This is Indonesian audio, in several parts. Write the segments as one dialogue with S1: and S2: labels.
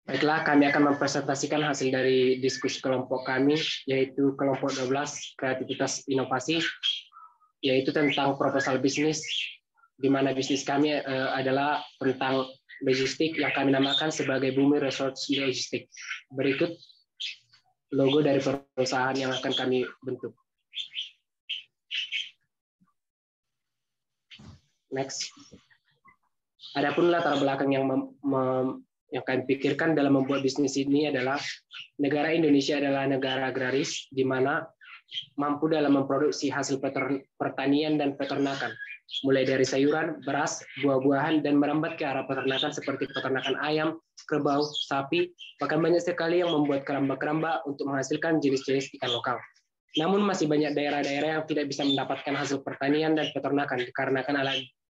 S1: Baiklah, kami akan mempresentasikan hasil dari diskusi kelompok kami, yaitu kelompok 12, kreativitas inovasi, yaitu tentang proposal bisnis, di mana bisnis kami adalah tentang logistik yang kami namakan sebagai Bumi Resource Logistik. Berikut logo dari perusahaan yang akan kami bentuk. Next. Adapun latar belakang yang kami pikirkan dalam membuat bisnis ini adalah negara Indonesia adalah negara agraris di mana mampu dalam memproduksi hasil pertanian dan peternakan, mulai dari sayuran, beras, buah-buahan, dan merambat ke arah peternakan seperti peternakan ayam, kerbau, sapi, bahkan banyak sekali yang membuat keramba-keramba untuk menghasilkan jenis-jenis ikan lokal. Namun masih banyak daerah-daerah yang tidak bisa mendapatkan hasil pertanian dan peternakan dikarenakan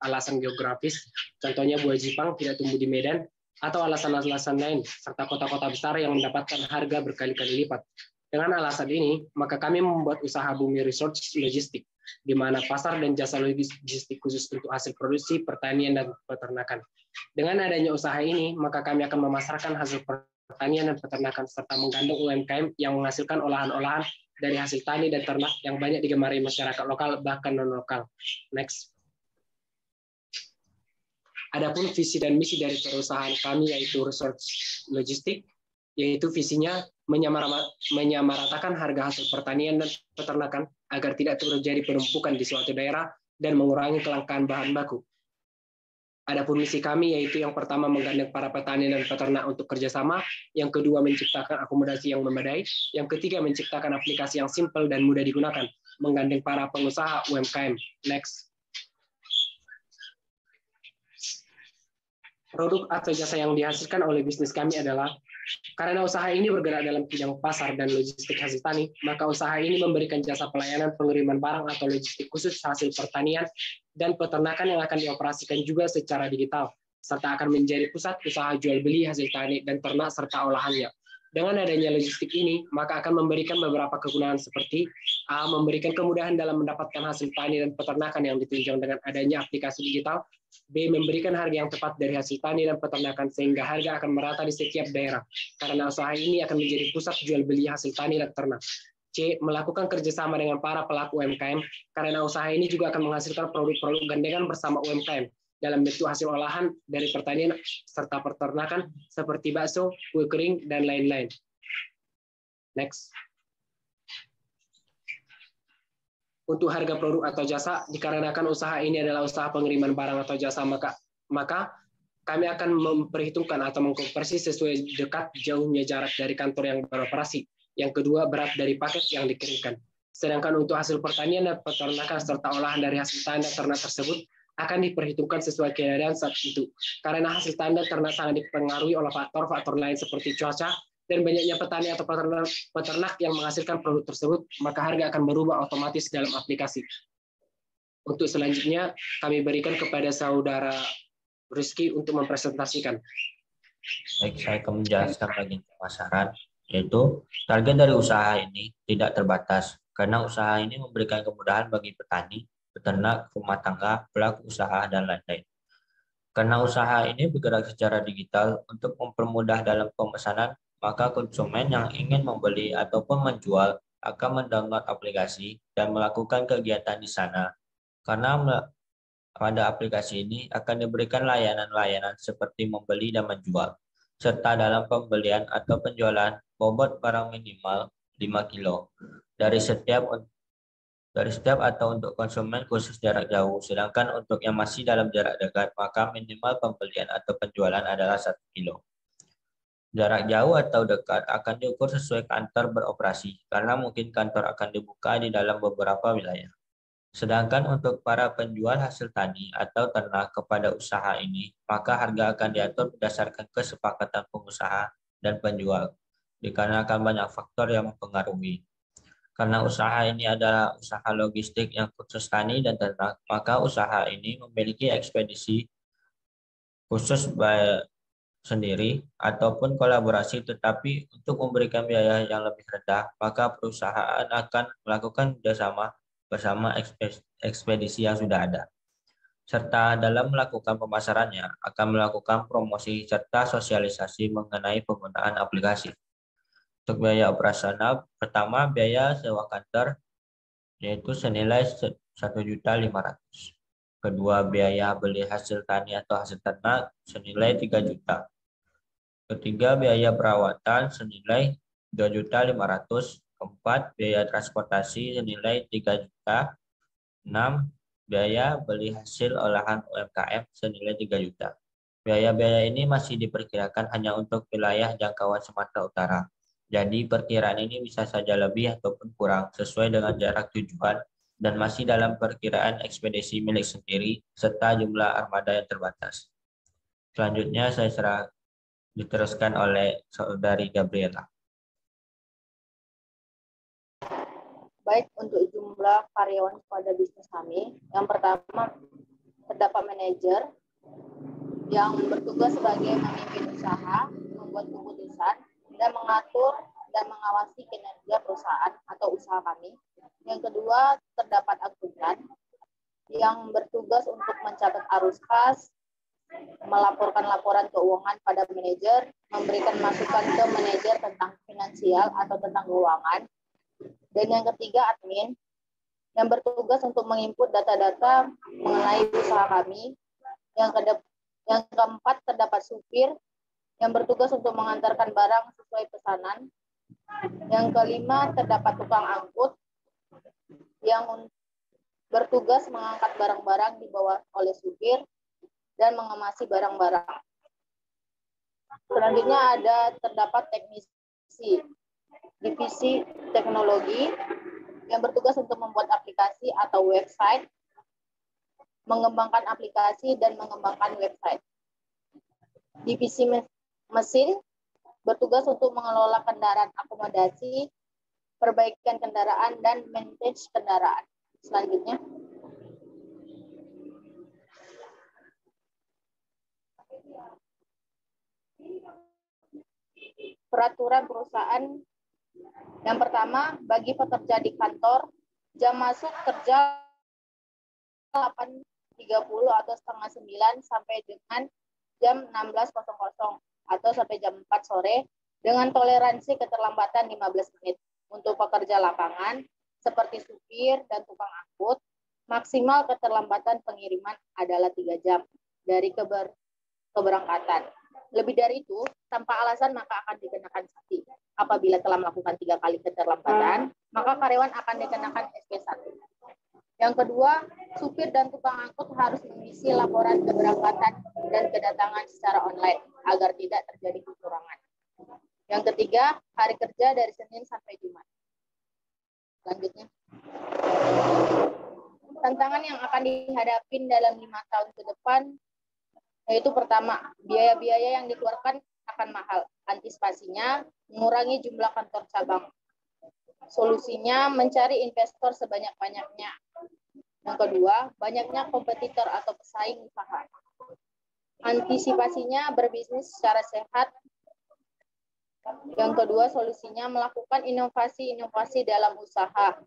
S1: alasan geografis, contohnya buah jipang tidak tumbuh di Medan, atau alasan-alasan lain, serta kota-kota besar yang mendapatkan harga berkali-kali lipat. Dengan alasan ini, maka kami membuat usaha Bumi Resource Logistik, di mana pasar dan jasa logistik khusus untuk hasil produksi, pertanian, dan peternakan. Dengan adanya usaha ini, maka kami akan memasarkan hasil pertanian dan peternakan, serta menggandeng UMKM yang menghasilkan olahan-olahan dari hasil tani dan ternak yang banyak digemari masyarakat lokal, bahkan non-lokal. Next. Adapun visi dan misi dari perusahaan kami yaitu Resource Logistik, yaitu visinya menyamaratakan harga hasil pertanian dan peternakan agar tidak terjadi penumpukan di suatu daerah dan mengurangi kelangkaan bahan baku. Adapun misi kami yaitu yang pertama menggandeng para petani dan peternak untuk kerjasama, yang kedua menciptakan akomodasi yang memadai, yang ketiga menciptakan aplikasi yang simpel dan mudah digunakan, menggandeng para pengusaha UMKM. Next. Produk atau jasa yang dihasilkan oleh bisnis kami adalah, karena usaha ini bergerak dalam bidang pasar dan logistik hasil tani, maka usaha ini memberikan jasa pelayanan pengiriman barang atau logistik khusus hasil pertanian dan peternakan yang akan dioperasikan juga secara digital, serta akan menjadi pusat usaha jual beli hasil tani dan ternak serta olahannya. Dengan adanya logistik ini, maka akan memberikan beberapa kegunaan seperti A. Memberikan kemudahan dalam mendapatkan hasil tani dan peternakan yang ditunjang dengan adanya aplikasi digital. B. Memberikan harga yang tepat dari hasil tani dan peternakan sehingga harga akan merata di setiap daerah, karena usaha ini akan menjadi pusat jual beli hasil tani dan ternak. C. Melakukan kerjasama dengan para pelaku UMKM, karena usaha ini juga akan menghasilkan produk-produk gandengan bersama UMKM dalam bentuk hasil olahan dari pertanian serta peternakan seperti bakso, kue kering, dan lain-lain. Next. Untuk harga produk atau jasa, dikarenakan usaha ini adalah usaha pengiriman barang atau jasa, maka kami akan memperhitungkan atau mengkonversi sesuai dekat jauhnya jarak dari kantor yang beroperasi. Yang kedua, berat dari paket yang dikirimkan. Sedangkan untuk hasil pertanian dan peternakan serta olahan dari hasil tani dan ternak tersebut akan diperhitungkan sesuai keadaan saat itu. Karena hasil tani dan ternak sangat dipengaruhi oleh faktor-faktor lain seperti cuaca, dan banyaknya petani atau peternak yang menghasilkan produk tersebut, maka harga akan berubah otomatis dalam aplikasi. Untuk selanjutnya, kami berikan kepada saudara Rizky untuk mempresentasikan.
S2: Baik, saya akan menjelaskan bagian pemasaran, yaitu target dari usaha ini tidak terbatas, karena usaha ini memberikan kemudahan bagi petani, peternak, rumah tangga, pelaku usaha, dan lain-lain. Karena usaha ini bergerak secara digital untuk mempermudah dalam pemesanan, maka konsumen yang ingin membeli ataupun menjual akan mendownload aplikasi dan melakukan kegiatan di sana. Karena pada aplikasi ini akan diberikan layanan-layanan seperti membeli dan menjual, serta dalam pembelian atau penjualan bobot barang minimal 5 kilo dari setiap atau untuk konsumen khusus jarak jauh, sedangkan untuk yang masih dalam jarak dekat, maka minimal pembelian atau penjualan adalah 1 kilo. Jarak jauh atau dekat akan diukur sesuai kantor beroperasi, karena mungkin kantor akan dibuka di dalam beberapa wilayah. Sedangkan untuk para penjual hasil tani atau ternak kepada usaha ini, maka harga akan diatur berdasarkan kesepakatan pengusaha dan penjual, dikarenakan banyak faktor yang mempengaruhi. Karena usaha ini adalah usaha logistik yang khusus tani dan ternak, maka usaha ini memiliki ekspedisi khusus sendiri ataupun kolaborasi, tetapi untuk memberikan biaya yang lebih rendah, maka perusahaan akan melakukan kerjasama bersama ekspedisi yang sudah ada. serta dalam melakukan pemasarannya akan melakukan promosi serta sosialisasi mengenai penggunaan aplikasi. Untuk biaya operasional, pertama biaya sewa kantor yaitu senilai 1.500.000. Kedua, biaya beli hasil tani atau hasil ternak senilai 3 juta. Ketiga, biaya perawatan senilai 2.500.000. Keempat, biaya transportasi senilai 3 juta. 6. Biaya beli hasil olahan UMKM senilai 3 juta. Biaya-biaya ini masih diperkirakan hanya untuk wilayah jangkauan Sumatera Utara. Jadi perkiraan ini bisa saja lebih ataupun kurang sesuai dengan jarak tujuan dan masih dalam perkiraan ekspedisi milik sendiri serta jumlah armada yang terbatas. Selanjutnya saya diteruskan oleh Saudari Gabriela.
S3: Baik, untuk jumlah karyawan pada bisnis kami, yang pertama terdapat manajer yang bertugas sebagai memimpin usaha, membuat keputusan, dan mengatur dan mengawasi kinerja perusahaan atau usaha kami. Yang kedua, terdapat akuntan yang bertugas untuk mencatat arus kas, melaporkan laporan keuangan pada manajer, memberikan masukan ke manajer tentang finansial atau tentang keuangan. Dan yang ketiga, admin yang bertugas untuk menginput data-data mengenai usaha kami. Yang keempat, terdapat supir yang bertugas untuk mengantarkan barang sesuai pesanan. Yang kelima, terdapat tukang angkut yang bertugas mengangkat barang-barang dibawa oleh supir dan mengemasi barang-barang. Selanjutnya terdapat teknisi divisi teknologi yang bertugas untuk membuat aplikasi atau website, mengembangkan aplikasi dan mengembangkan website. Divisi mesin bertugas untuk mengelola kendaraan akomodasi, perbaikan kendaraan, dan manage kendaraan. Selanjutnya, peraturan perusahaan. Yang pertama, bagi pekerja di kantor, jam masuk kerja 8.30 atau setengah 9 sampai dengan jam 16.00 atau sampai jam 4 sore dengan toleransi keterlambatan 15 menit. Untuk pekerja lapangan seperti supir dan tukang angkut, maksimal keterlambatan pengiriman adalah 3 jam dari keberangkatan. Lebih dari itu, tanpa alasan maka akan dikenakan sanksi. Apabila telah melakukan 3 kali keterlambatan, maka karyawan akan dikenakan SP1. Yang kedua, supir dan tukang angkut harus mengisi laporan keberangkatan dan kedatangan secara online agar tidak terjadi kecurangan. Yang ketiga, hari kerja dari Senin sampai Jumat. Selanjutnya, tantangan yang akan dihadapi dalam 5 tahun ke depan yaitu pertama, biaya-biaya yang dikeluarkan akan mahal. Antisipasinya, mengurangi jumlah kantor cabang. Solusinya, mencari investor sebanyak-banyaknya. Yang kedua, banyaknya kompetitor atau pesaing usaha. Antisipasinya, berbisnis secara sehat. Yang kedua, solusinya melakukan inovasi-inovasi dalam usaha.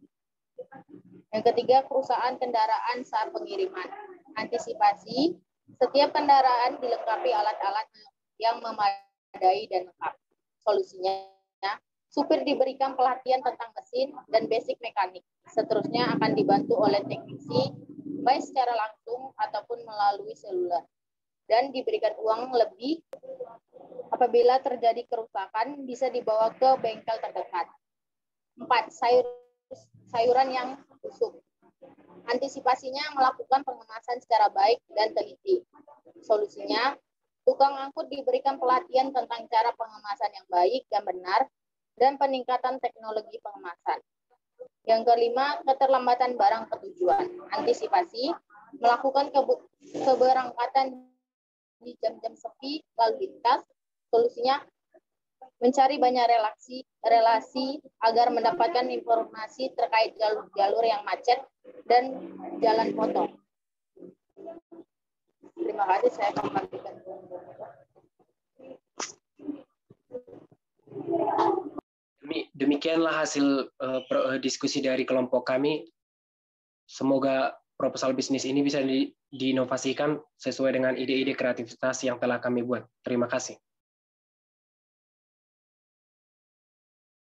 S3: Yang ketiga, perusahaan kendaraan saat pengiriman. Antisipasi, setiap kendaraan dilengkapi alat-alat yang memadai dan lengkap. Solusinya, supir diberikan pelatihan tentang mesin dan basic mekanik. Seterusnya akan dibantu oleh teknisi, baik secara langsung ataupun melalui seluler. Dan diberikan uang lebih apabila terjadi kerusakan, bisa dibawa ke bengkel terdekat. 4. Sayuran yang busuk. Antisipasinya melakukan pengemasan secara baik dan teliti. Solusinya, tukang angkut diberikan pelatihan tentang cara pengemasan yang baik dan benar dan peningkatan teknologi pengemasan. Yang kelima, keterlambatan barang ke tujuan. Antisipasi, melakukan keberangkatan di jam-jam sepi lalu lintas. Solusinya, mencari banyak relasi agar mendapatkan informasi terkait jalur-jalur yang macet dan jalan potong. Terima kasih, saya akan lanjutkan.
S1: Demikianlah hasil diskusi dari kelompok kami. Semoga proposal bisnis ini bisa diinovasikan sesuai dengan ide-ide kreativitas yang telah kami buat. Terima kasih.